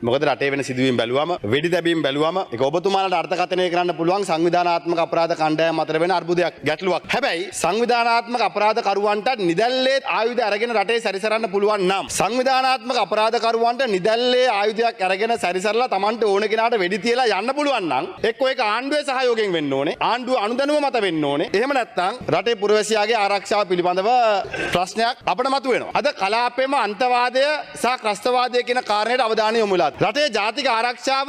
මොකද රටේ වෙන සිදුවීම් බැලුවම වෙඩි තැබීම් බැලුවම ඒක ඔබතුමාලට අර්ථකථනය කරන්න පුළුවන් සංවිධානාත්මක අපරාධ කණ්ඩායම් අතර වෙන අර්බුදයක් ගැටලුවක්. හැබැයි සංවිධානාත්මක අපරාධකරුවන්ට නිදැල්ලේ ආයුධ අරගෙන රටේ සැරිසරන්න පුළුවන් නම් සංවිධානාත්මක අපරාධකරුවන්ට නිදැල්ලේ ආයුධයක් අරගෙන සැරිසරලා Tamanට ඕන කෙනාට වෙඩි තියලා යන්න පුළුවන් නම් එක්කෝ ඒක ආණ්ඩුවේ සහයෝගයෙන් වෙන්න ඕනේ. ආණ්ඩුව අනුදැනුම මත වෙන්න ඕනේ. එහෙම නැත්නම් රටේ පුරවැසියාගේ ආරක්ෂාව පිළිබඳව ප්‍රශ්නයක් අපිට මතුවෙනවා. අද කලාපෙම අන්තවාදය සහ ක්‍රස්තවාදය කියන කාරණයට අවධානය යොමු වෙලා. රටේ ජාතික ආරක්ෂාව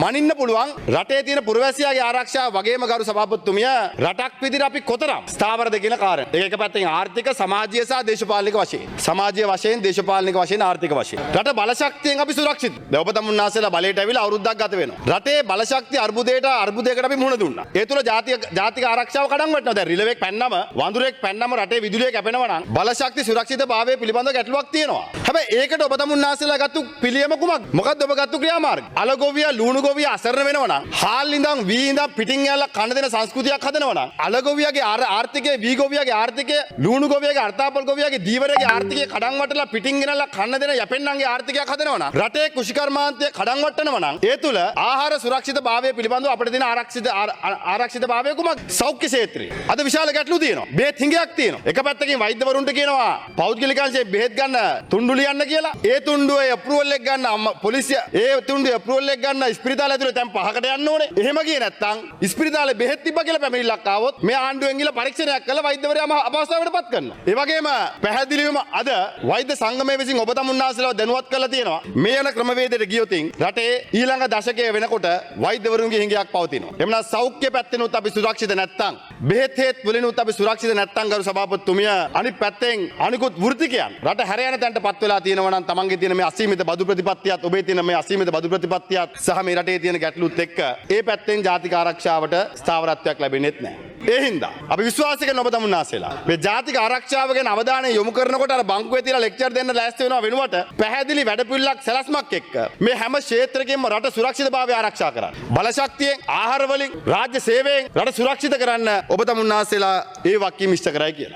මනින්න පුළුවන් රටේ තියෙන පුරවැසියාගේ ආරක්ෂාව වගේම ගරු සභාපතිතුමිය රටක් විදිහට අපි කොතරම් ස්ථාවරද කියන කාරණය. ඒක එක පැත්තකින් ආර්ථික සමාජීය සහ දේශපාලනික වශයෙන්. සමාජීය වශයෙන් දේශපාලනික වශයෙන් ආර්ථික වශයෙන්. රට බලශක්තියෙන් අපි සුරක්ෂිත. දැන් ඔබ තමුන්නාසලා බලයට ඇවිල්ලා අවුරුද්දක් ගත වෙනවා. රටේ බලශක්තිය අර්බුදයකට අපි මුහුණ දුන්නා. ඒ තුල ජාතික ආරක්ෂාව කඩන් වැටෙනවා. දැන් රිලෙවෙක් පැන්නම වඳුරෙක් පැන්නම රටේ විදුලිය කැපෙනවා නම් බලශක්ති සුරක්ෂිතභාවය පිළිබඳව ගැටලුවක් තියෙනවා. හැබැයි ඒකට ඔබ තමුන්නාසලා ගත්තු පිළියම කුමක්ද? මොකද්ද ඔබ ගත්තු ක්‍රියාමාර්ග? අලගොවිය ලුණු ගොවිය අසරණ වෙනවා නම් හාල් ඉඳන් වී ඉඳන් පිටින් යලා කන දෙන සංස්කෘතියක් හදනවා නම් අලගොවියගේ ආර්ථිකයේ වී ගොවියගේ ආර්ථිකයේ ලුණු ගොවියගේ අර්ථාපල් ගොවියගේ දීවරගේ ආර්ථිකයේ කඩන් වටලා පිටින් ගෙනලා කන දෙන යපෙන්නන්ගේ ආර්ථිකයක් හදනවා නම් රටේ කුෂිකර්මාන්තය කඩන් වටනවා නම් ඒ තුල ආහාර සුරක්ෂිතභාවය පිළිබඳව අපිට තියෙන ආරක්ෂිතභාවය කුමක්ද? සෞඛ්‍ය ක්ෂේත්‍රය. අද විශාල ගැටලු තියෙනවා. බෙහෙත් හිඟයක් තියෙනවා. එක පැත්තකින් වෛද්‍යවරුන්ට කියනවා පෞද්ගලික අංශයේ බෙහෙත් ගන්න තුණ්ඩු ලියන්න කියලා. ඒ තුණ්ඩුවේ අප්‍රූවල් එක ගන්න පොලිසිය ඒ තුණ්ඩුවේ අප්‍රූවල් එක ගන්න ස්පිරිතාල ඇතුලේ දැන් 5කට යන්න ඕනේ. එහෙම ගියේ නැත්නම් ස්පිරිතාලේ බෙහෙත් තිබ්බ කියලා පැමිණිල්ලක් ආවොත් මේ ආණ්ඩුවෙන් ගිහලා පරීක්ෂණයක් කළා වෛද්‍යවරයාම අපහසුතාවයට පත් කරනවා. ඒ වගේම පැහැදිලිවම අද වෛද්‍ය සංගමයේ විසින් ඔබ තමුන්නාසලව දැනුවත් කරලා තියෙනවා. මේ යන ක්‍රමවේදයට ගියොතින් රටේ ඊළඟ දශකයේ වෙනකොට වෛද්‍යවරුන්ගේ හිඟයක් පවතිනවා. එමුනා සෞඛ්‍ය පැත්තෙනුත් අපි සුරක්ෂිත නැත්නම් බෙහෙත් හේත් වලිනුත් අපි සුරක්ෂිත නැත්නම් ගරු සභාපතිතුමිය අනිත් පැත්තෙන් අනිකුත් වෘත්තිකයන් රට හැර යන තැනට පත් වෙලා තියෙනවා නම් තමන්ගේ තියෙන මේ අසීමිත බදු ප්‍රතිපත්තියත් ඔබේ තියෙන මේ අසීමිත බදු ප්‍රතිපත්තියත් සහ මේ රටේ තියෙන ගැටලුත් එක්ක ඒ පැත්තෙන් ජාතික ආරක්ෂාවට ස්ථාවරත්වයක් ලැබෙන්නේත් නැහැ. ඒ හින්දා අපි විශ්වාස කරන ඔබ තමුන්නාසලා මේ ජාතික ආරක්ෂාව ගැන අවධානය යොමු කරනකොට අර බංකුවේ තියලා ලෙක්චර් දෙන්න ලෑස්ති වෙනවා වෙනුවට පැහැදිලි වැඩපිළිවෙලක් සැලැස්මක් එක්ක මේ හැම ක්ෂේත්‍රයකින්ම රට සුරක්ෂිතභාවය ආරක්ෂා කරන්න. බලශක්තියෙන් ආහාර වලින් රාජ්‍ය සේවයෙන් රට සුරක්ෂිත කරන්න ඔබ තමුන්නාසලා ඒ වක්කීම් ඉෂ්ට කරයි කියලා.